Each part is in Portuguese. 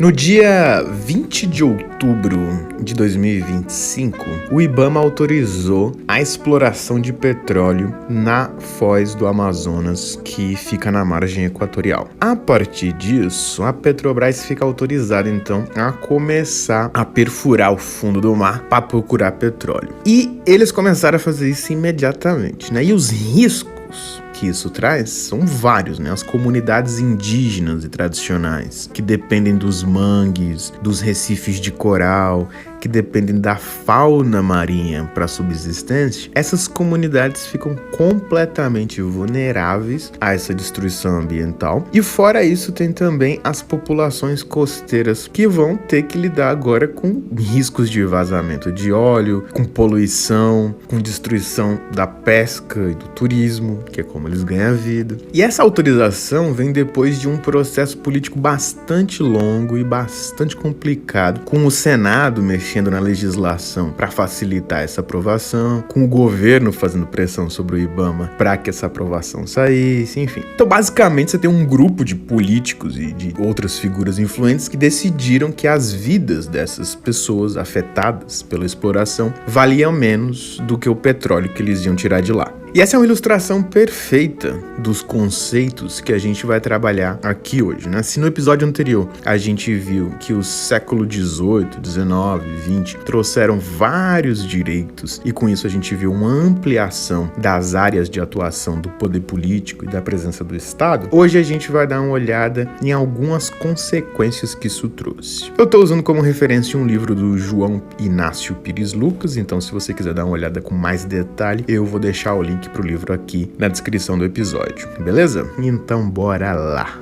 No dia 20 de outubro de 2025, o IBAMA autorizou a exploração de petróleo na foz do Amazonas, que fica na margem equatorial. A partir disso, a Petrobras fica autorizada, então, a começar a perfurar o fundo do mar para procurar petróleo. E eles começaram a fazer isso imediatamente, né? E os riscos que isso traz são vários, né? As comunidades indígenas e tradicionais, que dependem dos mangues, dos recifes de coral, que dependem da fauna marinha para subsistência, essas comunidades ficam completamente vulneráveis a essa destruição ambiental. E fora isso, tem também as populações costeiras que vão ter que lidar agora com riscos de vazamento de óleo, com poluição, com destruição da pesca e do turismo, que é como eles ganham a vida. E essa autorização vem depois de um processo político bastante longo e bastante complicado, com o Senado mexendo na legislação para facilitar essa aprovação, com o governo fazendo pressão sobre o IBAMA para que essa aprovação saísse, enfim. Então, basicamente, você tem um grupo de políticos e de outras figuras influentes que decidiram que as vidas dessas pessoas afetadas pela exploração valiam menos do que o petróleo que eles iam tirar de lá. E essa é uma ilustração perfeita dos conceitos que a gente vai trabalhar aqui hoje, né? Se no episódio anterior a gente viu que o século XVIII, XIX, XX trouxeram vários direitos e com isso a gente viu uma ampliação das áreas de atuação do poder político e da presença do Estado, hoje a gente vai dar uma olhada em algumas consequências que isso trouxe. Eu estou usando como referência um livro do João Inácio Pires Lucas, então se você quiser dar uma olhada com mais detalhe, eu vou deixar o link pro livro aqui na descrição do episódio, beleza? Então bora lá!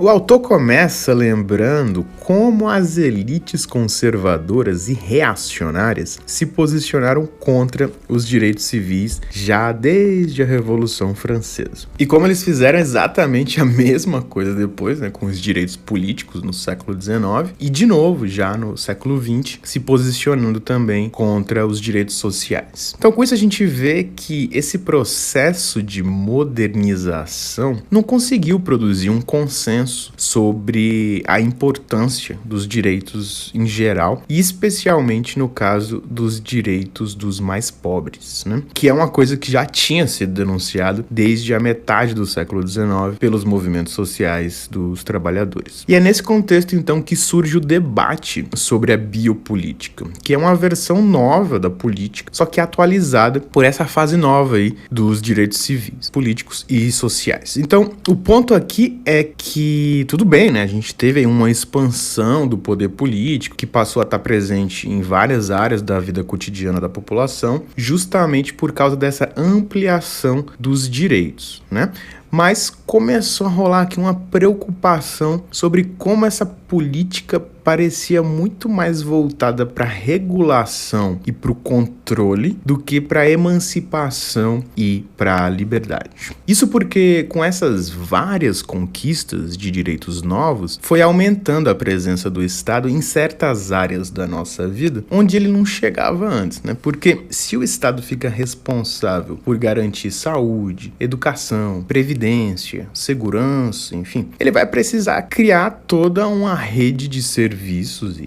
O autor começa lembrando como as elites conservadoras e reacionárias se posicionaram contra os direitos civis já desde a Revolução Francesa. E como eles fizeram exatamente a mesma coisa depois, né, com os direitos políticos no século XIX e, de novo, já no século XX, se posicionando também contra os direitos sociais. Então, com isso a gente vê que esse processo de modernização não conseguiu produzir um consenso sobre a importância dos direitos em geral e especialmente no caso dos direitos dos mais pobres, né? Que é uma coisa que já tinha sido denunciado desde a metade do século XIX pelos movimentos sociais dos trabalhadores. E é nesse contexto então que surge o debate sobre a biopolítica, que é uma versão nova da política, só que atualizada por essa fase nova aí dos direitos civis, políticos e sociais. Então, o ponto aqui é que tudo bem, né? A gente teve aí uma expansão do poder político que passou a estar presente em várias áreas da vida cotidiana da população, justamente por causa dessa ampliação dos direitos, né? Mas começou a rolar aqui uma preocupação sobre como essa política parecia muito mais voltada para regulação e para o controle do que para emancipação e para a liberdade. Isso porque com essas várias conquistas de direitos novos, foi aumentando a presença do Estado em certas áreas da nossa vida onde ele não chegava antes, né? Porque se o Estado fica responsável por garantir saúde, educação, previdência, segurança, enfim, ele vai precisar criar toda uma rede de serviços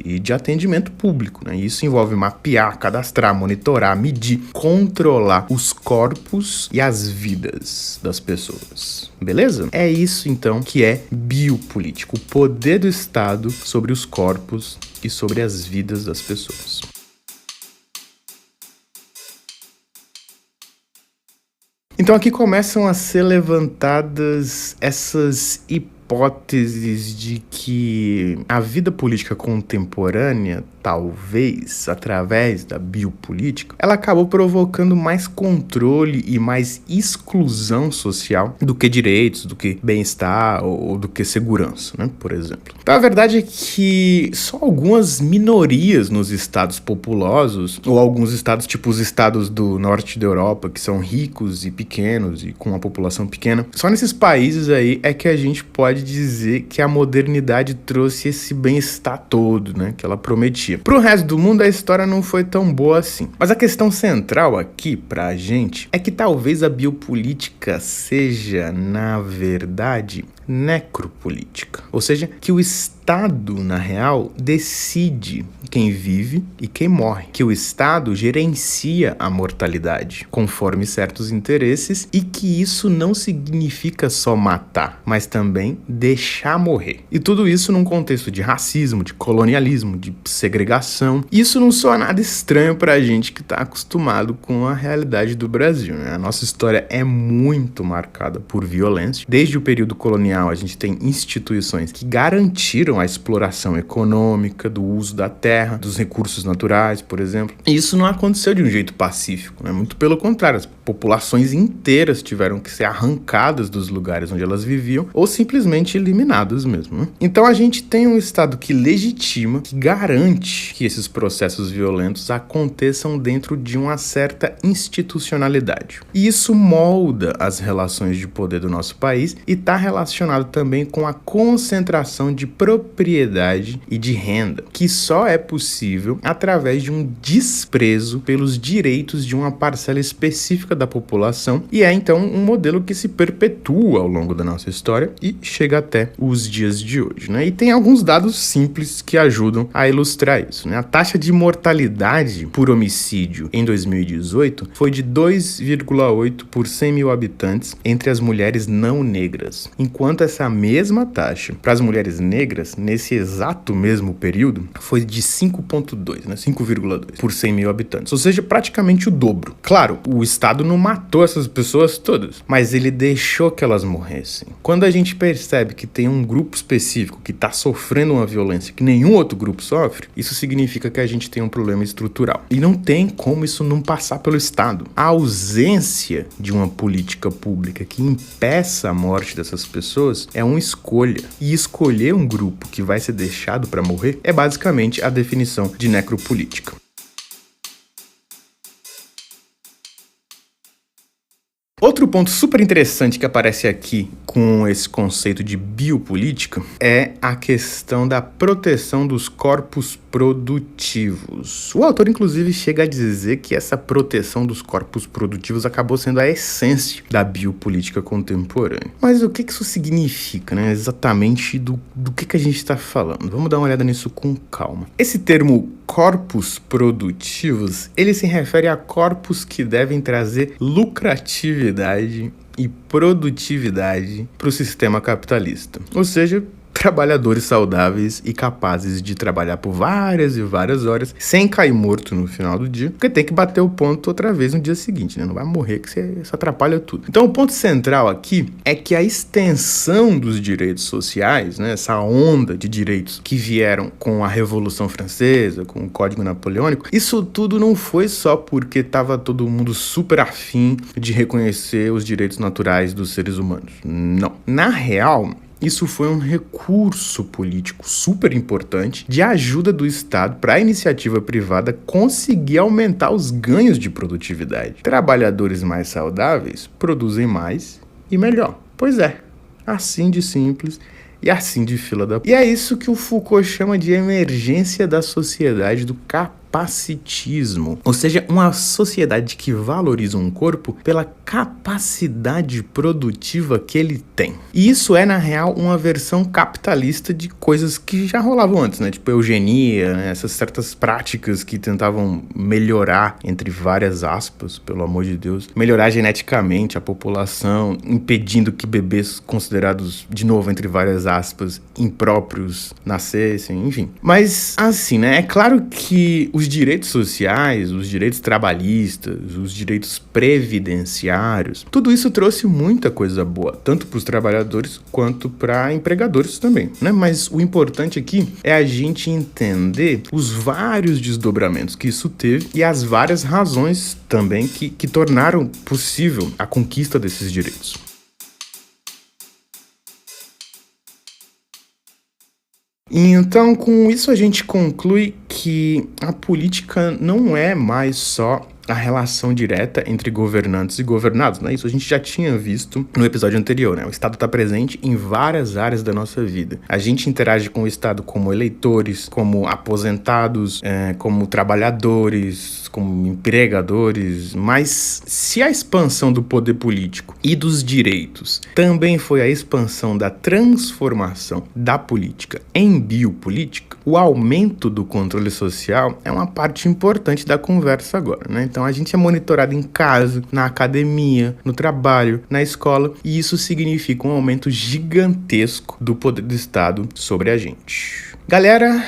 e de atendimento público, né? Isso envolve mapear, cadastrar, monitorar, medir, controlar os corpos e as vidas das pessoas. Beleza? É isso então que é biopolítica, o poder do Estado sobre os corpos e sobre as vidas das pessoas. Então aqui começam a ser levantadas essas hipóteses de que a vida política contemporânea, talvez, através da biopolítica, ela acabou provocando mais controle e mais exclusão social do que direitos, do que bem-estar ou do que segurança, né, por exemplo. Então, a verdade é que só algumas minorias nos estados populosos, ou alguns estados, tipo os estados do norte da Europa, que são ricos e pequenos e com uma população pequena, só nesses países aí é que a gente pode pode dizer que a modernidade trouxe esse bem-estar todo, né, que ela prometia. Pro resto do mundo, a história não foi tão boa assim. Mas a questão central aqui pra gente é que talvez a biopolítica seja, na verdade, necropolítica. Ou seja, que o Estado, na real, decide quem vive e quem morre. Que o Estado gerencia a mortalidade conforme certos interesses e que isso não significa só matar, mas também deixar morrer. E tudo isso num contexto de racismo, de colonialismo, de segregação. Isso não soa nada estranho pra gente que tá acostumado com a realidade do Brasil, né? A nossa história é muito marcada por violência. Desde o período colonial, a gente tem instituições que garantiram a exploração econômica do uso da terra, dos recursos naturais, por exemplo. E isso não aconteceu de um jeito pacífico, né? Muito pelo contrário, as populações inteiras tiveram que ser arrancadas dos lugares onde elas viviam ou simplesmente eliminadas mesmo, né? Então a gente tem um Estado que legitima, que garante que esses processos violentos aconteçam dentro de uma certa institucionalidade. E isso molda as relações de poder do nosso país e está relacionado também com a concentração de propriedade e de renda, que só é possível através de um desprezo pelos direitos de uma parcela específica da população, e é então um modelo que se perpetua ao longo da nossa história e chega até os dias de hoje, né? E tem alguns dados simples que ajudam a ilustrar isso, né? A taxa de mortalidade por homicídio em 2018 foi de 2,8 por 100 mil habitantes entre as mulheres não negras, enquanto essa mesma taxa para as mulheres negras, nesse exato mesmo período, foi de 5,2, né? 5,2 por 100 mil habitantes, ou seja, praticamente o dobro. Claro, o Estado não matou essas pessoas todas, mas ele deixou que elas morressem. Quando a gente percebe que tem um grupo específico que está sofrendo uma violência que nenhum outro grupo sofre, isso significa que a gente tem um problema estrutural. E não tem como isso não passar pelo Estado. A ausência de uma política pública que impeça a morte dessas pessoas é uma escolha. E escolher um grupo que vai ser deixado para morrer é basicamente a definição de necropolítica. Outro ponto super interessante que aparece aqui com esse conceito de biopolítica é a questão da proteção dos corpos produtivos. O autor, inclusive, chega a dizer que essa proteção dos corpos produtivos acabou sendo a essência da biopolítica contemporânea. Mas o que isso significa, né? Exatamente do que a gente está falando? Vamos dar uma olhada nisso com calma. Esse termo corpos produtivos, ele se refere a corpos que devem trazer lucratividade e produtividade para o sistema capitalista. Ou seja, trabalhadores saudáveis e capazes de trabalhar por várias e várias horas sem cair morto no final do dia, porque tem que bater o ponto outra vez no dia seguinte, né? Não vai morrer que você atrapalha tudo. Então o ponto central aqui é que a extensão dos direitos sociais, né, essa onda de direitos que vieram com a Revolução Francesa, com o Código Napoleônico, isso tudo não foi só porque estava todo mundo super afim de reconhecer os direitos naturais dos seres humanos. Não. Na real, isso foi um recurso político super importante de ajuda do Estado para a iniciativa privada conseguir aumentar os ganhos de produtividade. Trabalhadores mais saudáveis produzem mais e melhor. Pois é, assim de simples e assim de fila da... E é isso que o Foucault chama de emergência da sociedade do capacitismo, ou seja, uma sociedade que valoriza um corpo pela capacidade produtiva que ele tem. E isso é, na real, uma versão capitalista de coisas que já rolavam antes, né? Tipo eugenia, né? Essas certas práticas que tentavam melhorar, entre várias aspas, pelo amor de Deus, melhorar geneticamente a população, impedindo que bebês considerados, de novo, entre várias aspas, impróprios nascessem, enfim. Mas, assim, né? É claro que os direitos sociais, os direitos trabalhistas, os direitos previdenciários, tudo isso trouxe muita coisa boa, tanto para os trabalhadores quanto para empregadores também, né? Mas o importante aqui é a gente entender os vários desdobramentos que isso teve e as várias razões também que tornaram possível a conquista desses direitos. Então, com isso a gente conclui que a política não é mais só a relação direta entre governantes e governados, né? Isso a gente já tinha visto no episódio anterior, né? O Estado está presente em várias áreas da nossa vida. A gente interage com o Estado como eleitores, como aposentados, como trabalhadores, como empregadores, mas se a expansão do poder político e dos direitos também foi a expansão da transformação da política em biopolítica, o aumento do controle social é uma parte importante da conversa agora, né? Então a gente é monitorado em casa, na academia, no trabalho, na escola, e isso significa um aumento gigantesco do poder do Estado sobre a gente. Galera,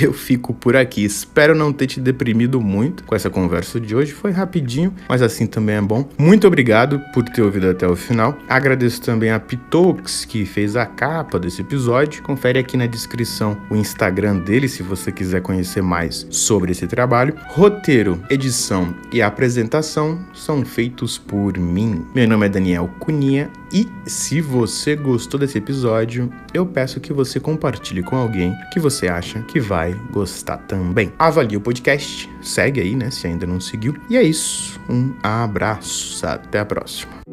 eu fico por aqui. Espero não ter te deprimido muito com essa conversa de hoje. Foi rapidinho, mas assim também é bom. Muito obrigado por ter ouvido até o final. Agradeço também a Pitox, que fez a capa desse episódio. Confere aqui na descrição o Instagram dele, se você quiser conhecer mais sobre esse trabalho. Roteiro, edição e apresentação são feitos por mim. Meu nome é Daniel Cunha e se você gostou desse episódio, eu peço que você compartilhe com alguém que você acha que vai gostar também. Avalie o podcast, segue aí, né, se ainda não seguiu. E é isso, um abraço, até a próxima.